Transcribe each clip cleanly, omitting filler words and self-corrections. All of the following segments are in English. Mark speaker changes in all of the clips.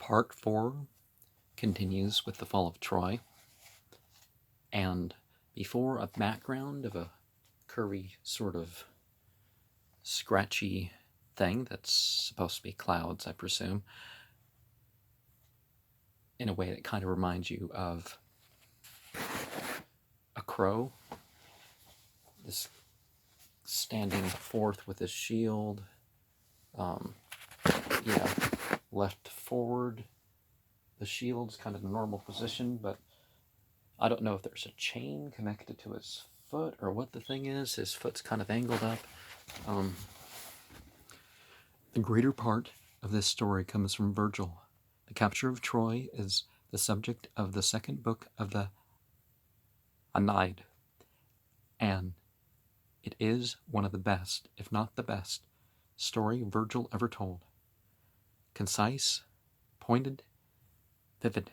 Speaker 1: Part 4 continues with the fall of Troy, and before a background of a curvy sort of scratchy thing that's supposed to be clouds, I presume, in a way that kind of reminds you of a crow, this standing forth with his shield, left forward. The shield's kind of the normal position, but I don't know if there's a chain connected to his foot or what the thing is. His foot's kind of angled up. The greater part of this story comes from Virgil. The capture of Troy is the subject of the second book of the Aeneid, and it is one of the best, if not the best, story Virgil ever told. Concise, pointed, vivid.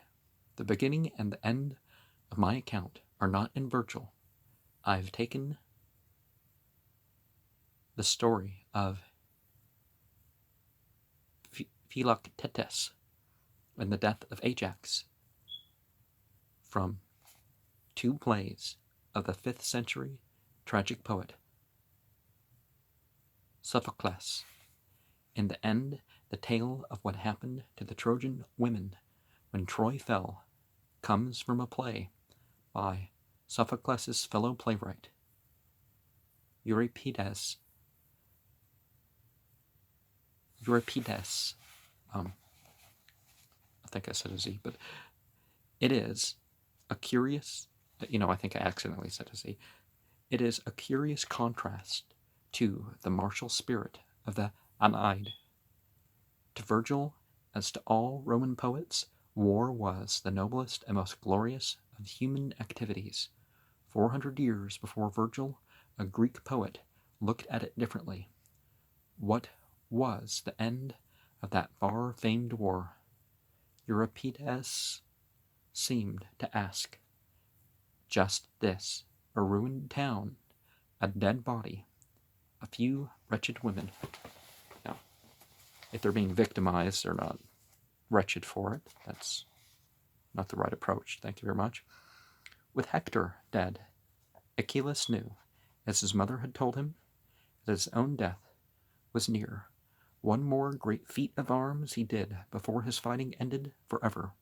Speaker 1: The beginning and the end of my account are not in Virgil. I've taken the story of Philoctetes and the death of Ajax from two plays of the 5th century tragic poet Sophocles. In the end, the tale of what happened to the Trojan women when Troy fell comes from a play by Sophocles' fellow playwright Euripides. I think I said a Z, but it is a curious, I think I accidentally said a Z. It is a curious contrast to the martial spirit of the Aeneid. To Virgil, as to all Roman poets, war was the noblest and most glorious of human activities. 400 years before Virgil, a Greek poet looked at it differently. What was the end of that far-famed war? Euripides seemed to ask. Just this: a ruined town, a dead body, a few wretched women. Now, if they're being victimized, they're not wretched for it. That's not the right approach. Thank you very much. With Hector dead, Achilles knew, as his mother had told him, that his own death was near. One more great feat of arms he did before his fighting ended forever.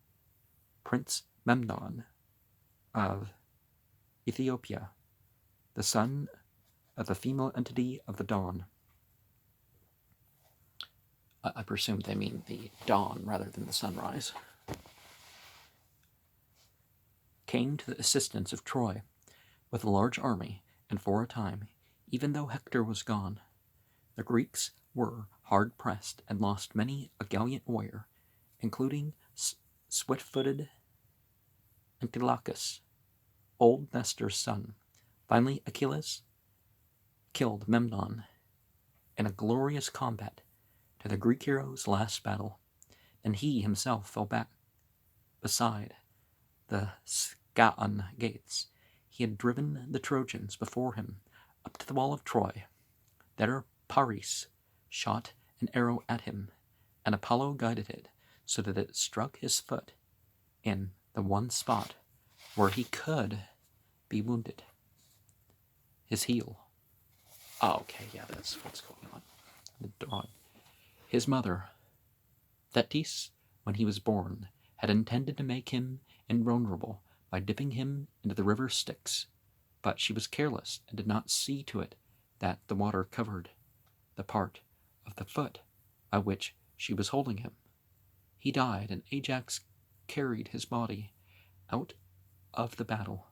Speaker 1: Prince Memnon of Ethiopia, the son of the female entity of the dawn. I presume they mean the dawn rather than the sunrise. Came to the assistance of Troy with a large army, and for a time, even though Hector was gone, the Greeks were hard-pressed and lost many a gallant warrior, including swift-footed Antilochus, old Nestor's son. Finally, Achilles killed Memnon in a glorious combat to the Greek hero's last battle. Then he himself fell back beside the Scaean gates. He had driven the Trojans before him up to the wall of Troy. There Paris shot an arrow at him, and Apollo guided it so that it struck his foot in the one spot where he could be wounded. His heel. Oh, okay, yeah, that's what's going on. The drawing. His mother, Thetis, when he was born, had intended to make him invulnerable by dipping him into the river Styx, but she was careless and did not see to it that the water covered the part of the foot by which she was holding him. He died, and Ajax carried his body out of the battle,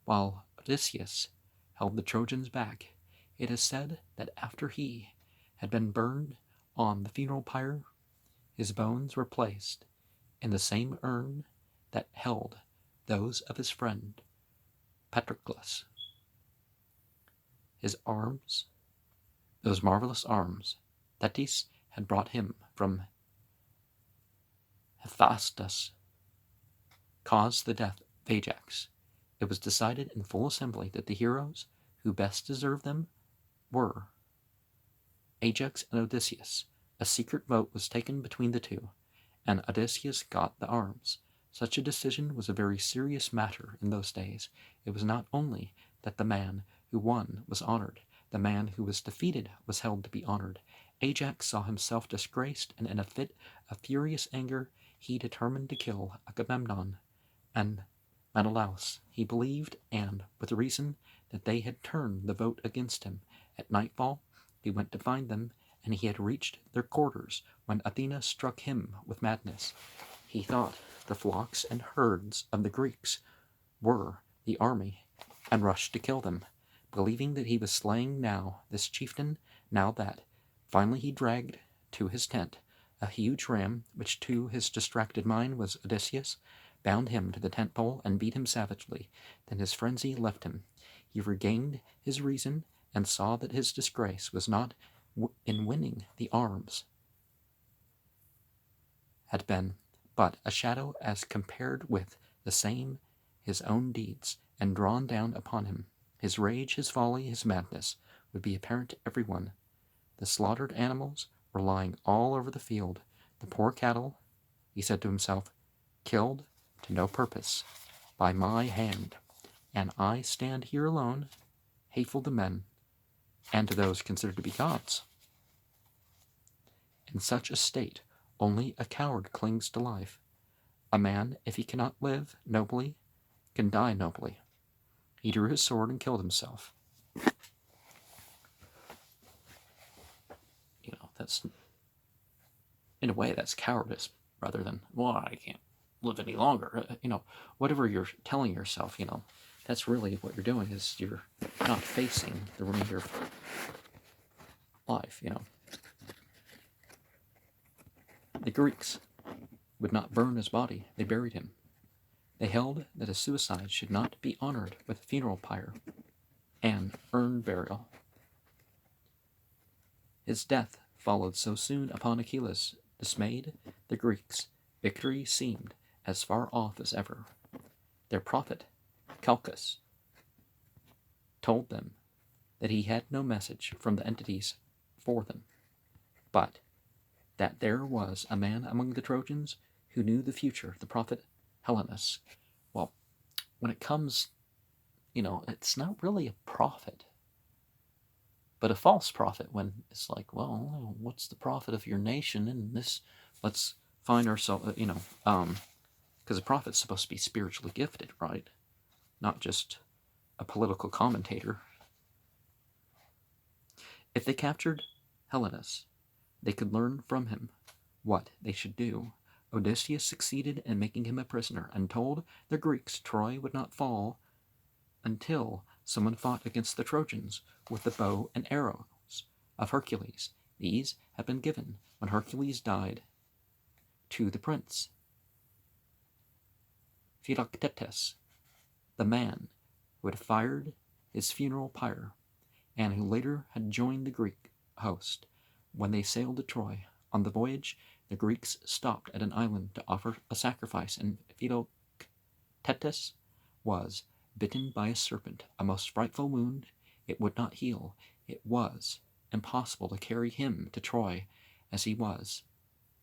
Speaker 1: while Odysseus held the Trojans back. It is said that after he had been burned on the funeral pyre, his bones were placed in the same urn that held those of his friend Patroclus. His arms, those marvelous arms, Thetis had brought him from Hephaestus, caused the death of Ajax. It was decided in full assembly that the heroes who best deserved them were Ajax and Odysseus. A secret vote was taken between the two, and Odysseus got the arms. Such a decision was a very serious matter in those days. It was not only that the man who won was honored, the man who was defeated was held to be honored. Ajax saw himself disgraced, and in a fit of furious anger he determined to kill Agamemnon and Menelaus. He believed, and with reason, that they had turned the vote against him. At nightfall he went to find them, and he had reached their quarters when Athena struck him with madness. He thought the flocks and herds of the Greeks were the army, and rushed to kill them, believing that he was slaying now this chieftain, now that. Finally he dragged to his tent a huge ram, which to his distracted mind was Odysseus, bound him to the tent pole, and beat him savagely. Then his frenzy left him. He regained his reason, and saw that his disgrace was not in winning the arms had been, but a shadow as compared with the same his own deeds, and drawn down upon him. His rage, his folly, his madness would be apparent to everyone. The slaughtered animals were lying all over the field. The poor cattle, he said to himself, killed to no purpose, by my hand, and I stand here alone, hateful to men, and to those considered to be gods. In such a state, only a coward clings to life. A man, if he cannot live nobly, can die nobly. He drew his sword and killed himself. That's, in a way, that's cowardice, rather than, well, I can't live any longer. Whatever you're telling yourself, that's really what you're doing, is you're not facing the remainder of life, The Greeks would not burn his body. They buried him. They held that a suicide should not be honored with a funeral pyre and urn burial. His death followed so soon upon Achilles. Dismayed, the Greeks' victory seemed as far off as ever. Their prophet, Calchas, told them that he had no message from the entities for them, but that there was a man among the Trojans who knew the future, the prophet Helenus. Well, when it comes, it's not really a prophet, but a false prophet, when it's like, well, what's the profit of your nation in this? Let's find ourselves, because a prophet's supposed to be spiritually gifted, right? Not just a political commentator. If they captured Helenus, they could learn from him what they should do. Odysseus succeeded in making him a prisoner, and told the Greeks Troy would not fall until someone fought against the Trojans with the bow and arrows of Hercules. These had been given when Hercules died to the prince Philoctetes, the man who had fired his funeral pyre, and who later had joined the Greek host when they sailed to Troy. On the voyage, the Greeks stopped at an island to offer a sacrifice, and Philoctetes was bitten by a serpent, a most frightful wound. It would not heal. It was impossible to carry him to Troy as he was,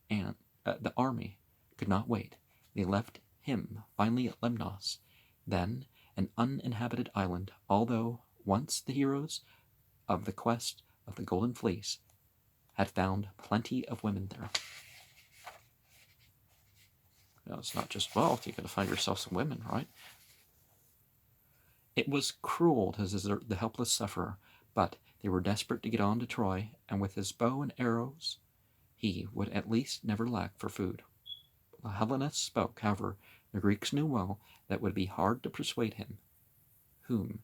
Speaker 1: and the army could not wait. They left him finally at Lemnos, then an uninhabited island, although once the heroes of the quest of the Golden Fleece had found plenty of women there. It's not just wealth, you gotta find yourself some women, right? It was cruel to desert the helpless sufferer, but they were desperate to get on to Troy, and with his bow and arrows, he would at least never lack for food. While Helenus spoke, however, the Greeks knew well that it would be hard to persuade him, whom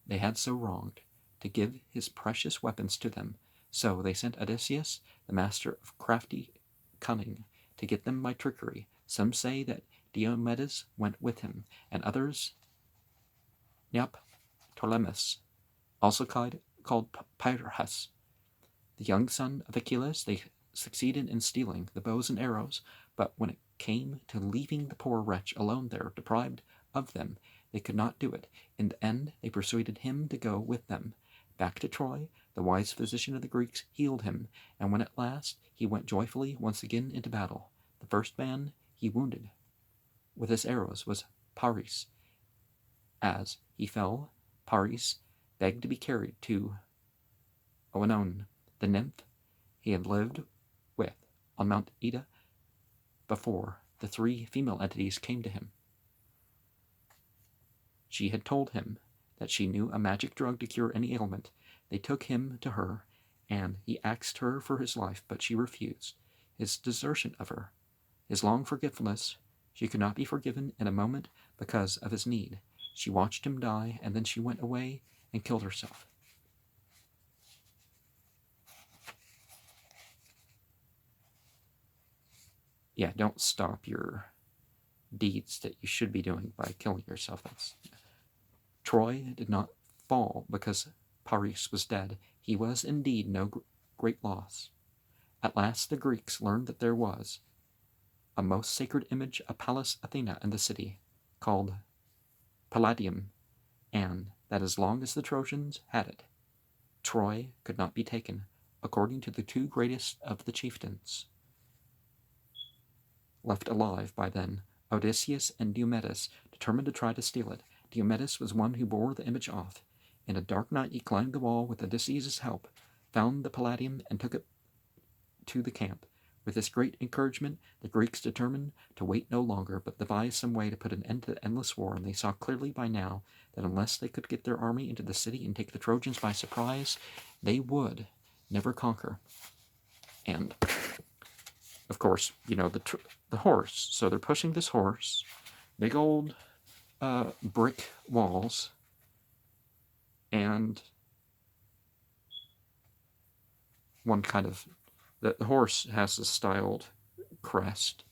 Speaker 1: they had so wronged, to give his precious weapons to them. So they sent Odysseus, the master of crafty cunning, to get them by trickery. Some say that Diomedes went with him, and others Neoptolemus, also called Pyrrhus, the young son of Achilles. They succeeded in stealing the bows and arrows, but when it came to leaving the poor wretch alone there, deprived of them, they could not do it. In the end, they persuaded him to go with them. Back to Troy, the wise physician of the Greeks healed him, and when at last he went joyfully once again into battle, the The first man he wounded with his arrows was Paris. As he fell, Paris begged to be carried to Oenone, the nymph he had lived with on Mount Ida before the 3 female entities came to him. She had told him that she knew a magic drug to cure any ailment. They took him to her, and he asked her for his life, but she refused. His desertion of her, his long forgetfulness, she could not be forgiven in a moment because of his need. She watched him die, and then she went away and killed herself. Yeah, don't stop your deeds that you should be doing by killing yourself. Troy did not fall because Paris was dead. He was indeed no great loss. At last the Greeks learned that there was a most sacred image of Pallas Athena in the city, called Palladium, and that as long as the Trojans had it, Troy could not be taken, according to the 2 greatest of the chieftains left alive by then, Odysseus and Diomedes, determined to try to steal it. Diomedes was one who bore the image off. In a dark night he climbed the wall with Odysseus' help, found the Palladium, and took it to the camp. With this great encouragement, the Greeks determined to wait no longer, but devise some way to put an end to the endless war, and they saw clearly by now that unless they could get their army into the city and take the Trojans by surprise, they would never conquer. And of course, the horse. So they're pushing this horse, big old brick walls, and one kind of the horse has a styled crest,